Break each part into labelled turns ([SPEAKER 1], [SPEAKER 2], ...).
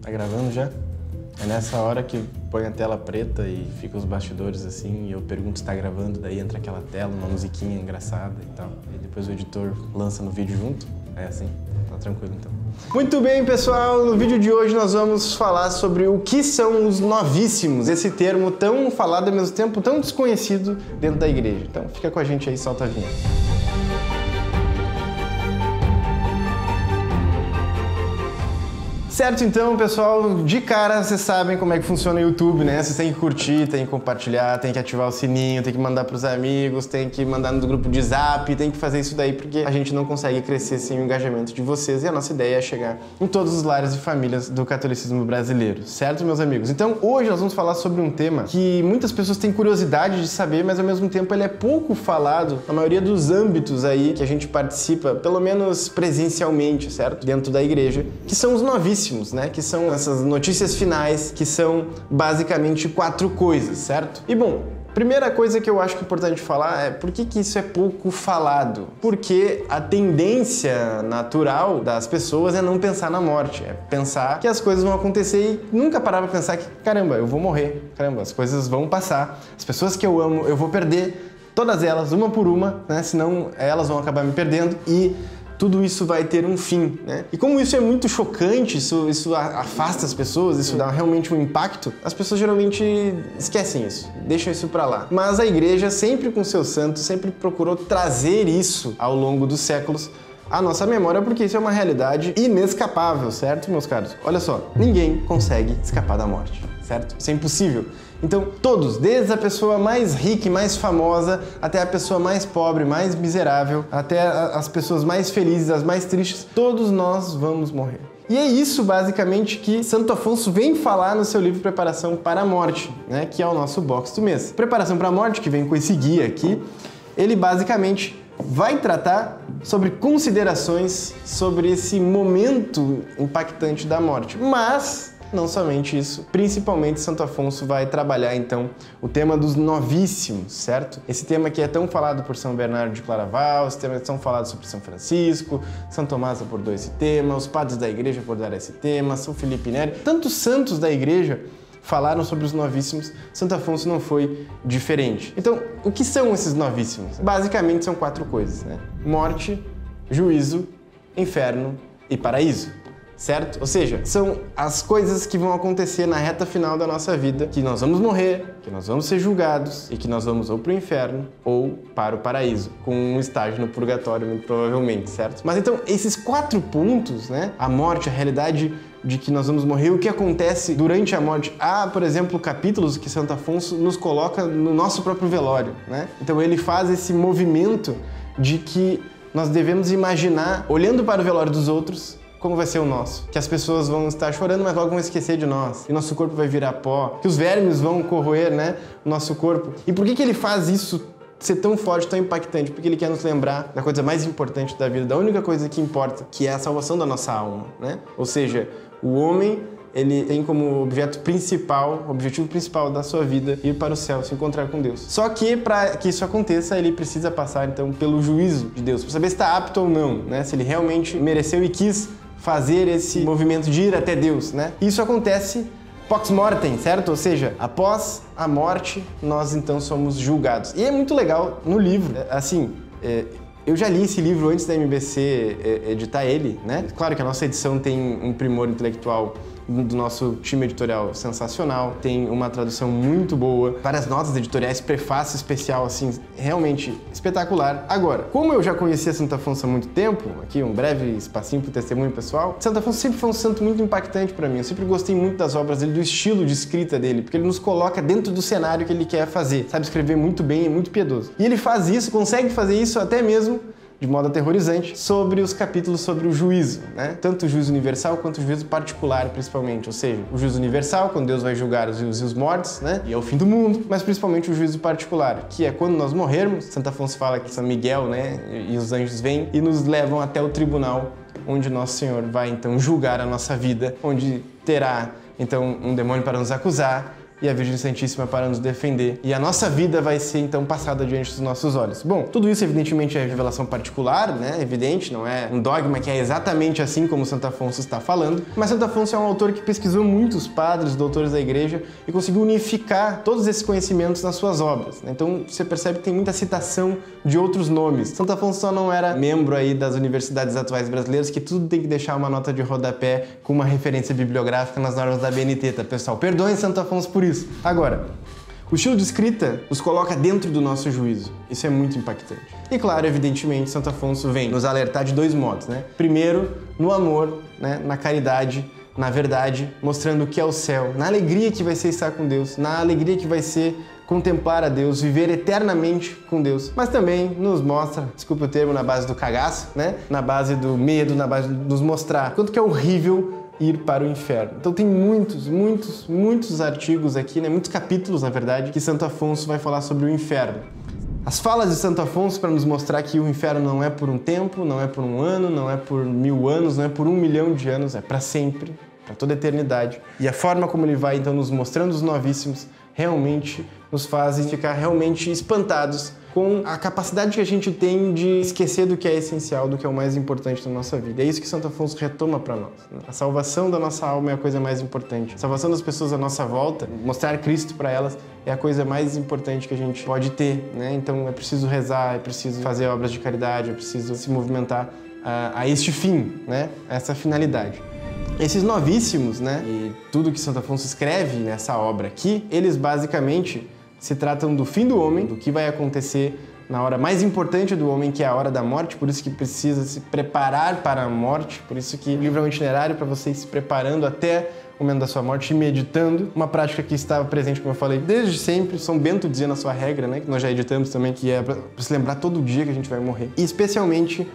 [SPEAKER 1] Tá gravando já? É nessa hora que põe a tela preta e fica os bastidores assim, e eu pergunto se tá gravando, daí entra aquela tela, uma musiquinha engraçada e tal. E depois o editor lança no vídeo junto. É assim, tá tranquilo então. Muito bem, pessoal, no vídeo de hoje nós vamos falar sobre o que são os novíssimos, esse termo tão falado ao mesmo tempo, tão desconhecido dentro da igreja. Então fica com a gente aí, solta a vinheta. Certo, então, pessoal, de cara vocês sabem como é que funciona o YouTube, né? Vocês têm que curtir, tem que compartilhar, tem que ativar o sininho, tem que mandar pros amigos, tem que mandar no grupo de Zap, tem que fazer isso daí porque a gente não consegue crescer sem o engajamento de vocês e a nossa ideia é chegar em todos os lares e famílias do catolicismo brasileiro, certo, meus amigos? Então, hoje nós vamos falar sobre um tema que muitas pessoas têm curiosidade de saber, mas ao mesmo tempo ele é pouco falado na maioria dos âmbitos aí que a gente participa, pelo menos presencialmente, certo? Dentro da igreja, que são os novíssimos. Né? Que são essas notícias finais, que são basicamente 4 coisas, certo? E bom, primeira coisa que eu acho que é importante falar é por que isso é pouco falado? Porque a tendência natural das pessoas é não pensar na morte, é pensar que as coisas vão acontecer e nunca parar pra pensar que, caramba, eu vou morrer, caramba, as coisas vão passar, as pessoas que eu amo, eu vou perder todas elas, uma por uma, né? Senão elas vão acabar me perdendo e tudo isso vai ter um fim, né? E como isso é muito chocante, isso afasta as pessoas, isso dá realmente um impacto, as pessoas geralmente esquecem isso, deixam isso pra lá. Mas a igreja, sempre com seus santos, sempre procurou trazer isso ao longo dos séculos à nossa memória, porque isso é uma realidade inescapável, certo, meus caros? Olha só, ninguém consegue escapar da morte, certo? Isso é impossível. Então, todos, desde a pessoa mais rica e mais famosa, até a pessoa mais pobre, mais miserável, até as pessoas mais felizes, as mais tristes, todos nós vamos morrer. E é isso, basicamente, que Santo Afonso vem falar no seu livro Preparação para a Morte, né? Que é o nosso box do mês. Preparação para a Morte, que vem com esse guia aqui, ele basicamente vai tratar sobre considerações sobre esse momento impactante da morte. Mas não somente isso, principalmente Santo Afonso vai trabalhar então o tema dos novíssimos, certo? Esse tema que é tão falado por São Bernardo de Claraval, esse tema é tão falado sobre São Francisco, São Tomás abordou esse tema, os padres da igreja abordaram esse tema, São Felipe Neri, tantos santos da igreja falaram sobre os novíssimos, Santo Afonso não foi diferente. Então, o que são esses novíssimos? Basicamente são 4 coisas, né? Morte, juízo, inferno e paraíso. Certo? Ou seja, são as coisas que vão acontecer na reta final da nossa vida, que nós vamos morrer, que nós vamos ser julgados e que nós vamos ou para o inferno ou para o paraíso, com um estágio no purgatório, muito provavelmente, certo? Mas então, esses 4 pontos, né? A morte, a realidade de que nós vamos morrer, o que acontece durante a morte. Há, por exemplo, capítulos que Santo Afonso nos coloca no nosso próprio velório, né? Então ele faz esse movimento de que nós devemos imaginar, olhando para o velório dos outros, como vai ser o nosso. Que as pessoas vão estar chorando, mas logo vão esquecer de nós. E nosso corpo vai virar pó. Que os vermes vão corroer, né, o nosso corpo. E por que ele faz isso ser tão forte, tão impactante? Porque ele quer nos lembrar da coisa mais importante da vida, da única coisa que importa, que é a salvação da nossa alma, né? Ou seja, o homem, ele tem como objetivo principal da sua vida ir para o céu, se encontrar com Deus. Só que para que isso aconteça, ele precisa passar então pelo juízo de Deus, para saber se está apto ou não, né? Se ele realmente mereceu e quis fazer esse movimento de ir até Deus, né? Isso acontece post mortem, certo? Ou seja, após a morte, nós então somos julgados. E é muito legal no livro, assim, eu já li esse livro antes da MBC editar ele, né? Claro que a nossa edição tem um primor intelectual do nosso time editorial sensacional, tem uma tradução muito boa, várias notas editoriais, prefácio especial, assim, realmente espetacular. Agora, como eu já conhecia Santo Afonso há muito tempo, aqui um breve espacinho para o testemunho pessoal, Santo Afonso sempre foi um santo muito impactante para mim, eu sempre gostei muito das obras dele, do estilo de escrita dele, porque ele nos coloca dentro do cenário que ele quer fazer, sabe escrever muito bem, é muito piedoso. E ele faz isso, consegue fazer isso até mesmo de modo aterrorizante, sobre os capítulos sobre o juízo, né? Tanto o juízo universal quanto o juízo particular, principalmente. Ou seja, o juízo universal, quando Deus vai julgar os vivos e os mortos, né? E é o fim do mundo, mas principalmente o juízo particular, que é quando nós morrermos. Santo Afonso fala que São Miguel, né? E os anjos vêm e nos levam até o tribunal, onde Nosso Senhor vai então julgar a nossa vida, onde terá então um demônio para nos acusar, e a Virgem Santíssima para nos defender. E a nossa vida vai ser então passada diante dos nossos olhos. Bom, tudo isso evidentemente é revelação particular, né? Evidente, não é um dogma que é exatamente assim como Santo Afonso está falando, mas Santo Afonso é um autor que pesquisou muitos padres, doutores da igreja e conseguiu unificar todos esses conhecimentos nas suas obras, né? Então você percebe que tem muita citação de outros nomes. Santo Afonso só não era membro aí das universidades atuais brasileiras, que tudo tem que deixar uma nota de rodapé com uma referência bibliográfica nas normas da BNT, tá, pessoal? Perdoem Santo Afonso por isso. Agora, o estilo de escrita nos coloca dentro do nosso juízo. Isso é muito impactante. E claro, evidentemente, Santo Afonso vem nos alertar de dois modos, né? Primeiro, no amor, né? Na caridade, na verdade, mostrando o que é o céu, na alegria que vai ser estar com Deus, na alegria que vai ser contemplar a Deus, viver eternamente com Deus. Mas também nos mostra, desculpa o termo, na base do cagaço, né? Na base do medo, na base de nos mostrar quanto que é horrível ir para o inferno. Então tem muitos artigos aqui, né? Muitos capítulos, na verdade, que Santo Afonso vai falar sobre o inferno. As falas de Santo Afonso para nos mostrar que o inferno não é por um tempo, não é por um ano, não é por 1000 anos, não é por 1 milhão de anos, é para sempre, para toda a eternidade. E a forma como ele vai, então, nos mostrando os novíssimos realmente nos fazem ficar realmente espantados com a capacidade que a gente tem de esquecer do que é essencial, do que é o mais importante na nossa vida. É isso que Santo Afonso retoma para nós, né? A salvação da nossa alma é a coisa mais importante. A salvação das pessoas à nossa volta, mostrar Cristo para elas, é a coisa mais importante que a gente pode ter, né? Então é preciso rezar, é preciso fazer obras de caridade, é preciso se movimentar a este fim, né? A essa finalidade. Esses novíssimos, né, e tudo que Santo Afonso escreve nessa obra aqui, eles basicamente se tratam do fim do homem, do que vai acontecer na hora mais importante do homem, que é a hora da morte, por isso que precisa se preparar para a morte, por isso que o livro é um itinerário para você ir se preparando até o momento da sua morte e meditando. Uma prática que estava presente, como eu falei, desde sempre. São Bento dizia na sua regra, né, que nós já editamos também, que é para se lembrar todo dia que a gente vai morrer. E especialmente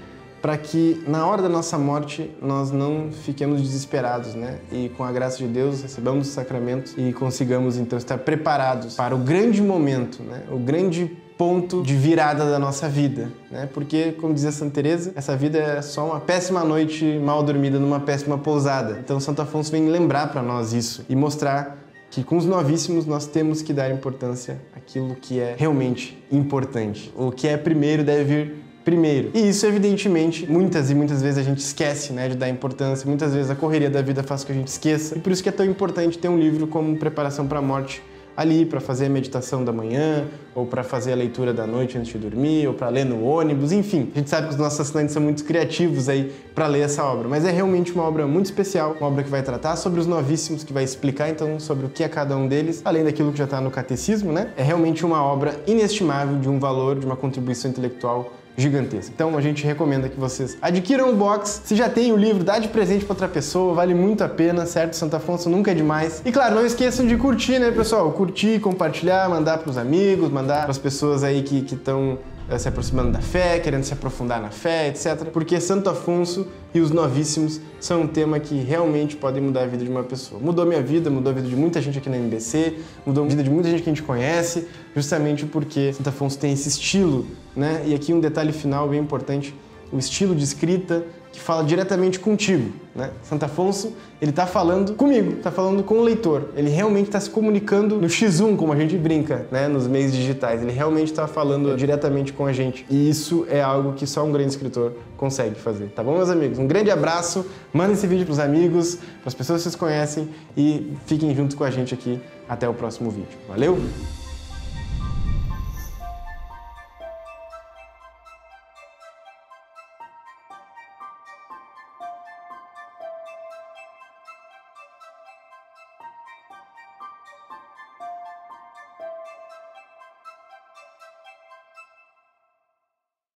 [SPEAKER 1] para que na hora da nossa morte nós não fiquemos desesperados, né? E com a graça de Deus recebamos os sacramentos e consigamos então estar preparados para o grande momento, né? O grande ponto de virada da nossa vida, né? Porque, como dizia Santa Teresa, essa vida é só uma péssima noite mal dormida numa péssima pousada. Então Santo Afonso vem lembrar para nós isso e mostrar que com os novíssimos nós temos que dar importância àquilo que é realmente importante. O que é primeiro deve vir primeiro. E isso, evidentemente, muitas vezes a gente esquece, né, de dar importância. Muitas vezes a correria da vida faz com que a gente esqueça. E por isso que é tão importante ter um livro como Preparação para a Morte ali, para fazer a meditação da manhã, ou para fazer a leitura da noite antes de dormir, ou para ler no ônibus, enfim. A gente sabe que os nossos assinantes são muito criativos aí para ler essa obra, mas é realmente uma obra muito especial, uma obra que vai tratar sobre os novíssimos, que vai explicar então sobre o que é cada um deles, além daquilo que já está no catecismo, né? É realmente uma obra inestimável, de um valor, de uma contribuição intelectual gigantesca. Então a gente recomenda que vocês adquiram o box. Se já tem o livro, dá de presente para outra pessoa, vale muito a pena, certo? Santo Afonso nunca é demais. E claro, não esqueçam de curtir, né, pessoal? Curtir, compartilhar, mandar para os amigos, mandar para as pessoas aí que estão se aproximando da fé, querendo se aprofundar na fé, etc. Porque Santo Afonso e os novíssimos são um tema que realmente podem mudar a vida de uma pessoa. Mudou minha vida, mudou a vida de muita gente aqui na MBC, mudou a vida de muita gente que a gente conhece, justamente porque Santo Afonso tem esse estilo, né? E aqui um detalhe final bem importante, o estilo de escrita que fala diretamente contigo, né? Santo Afonso, ele tá falando comigo, tá falando com o leitor. Ele realmente está se comunicando no X1, como a gente brinca, né? Nos meios digitais. Ele realmente está falando diretamente com a gente. E isso é algo que só um grande escritor consegue fazer, tá bom, meus amigos? Um grande abraço, mandem esse vídeo pros amigos, pras pessoas que vocês conhecem e fiquem junto com a gente aqui até o próximo vídeo. Valeu?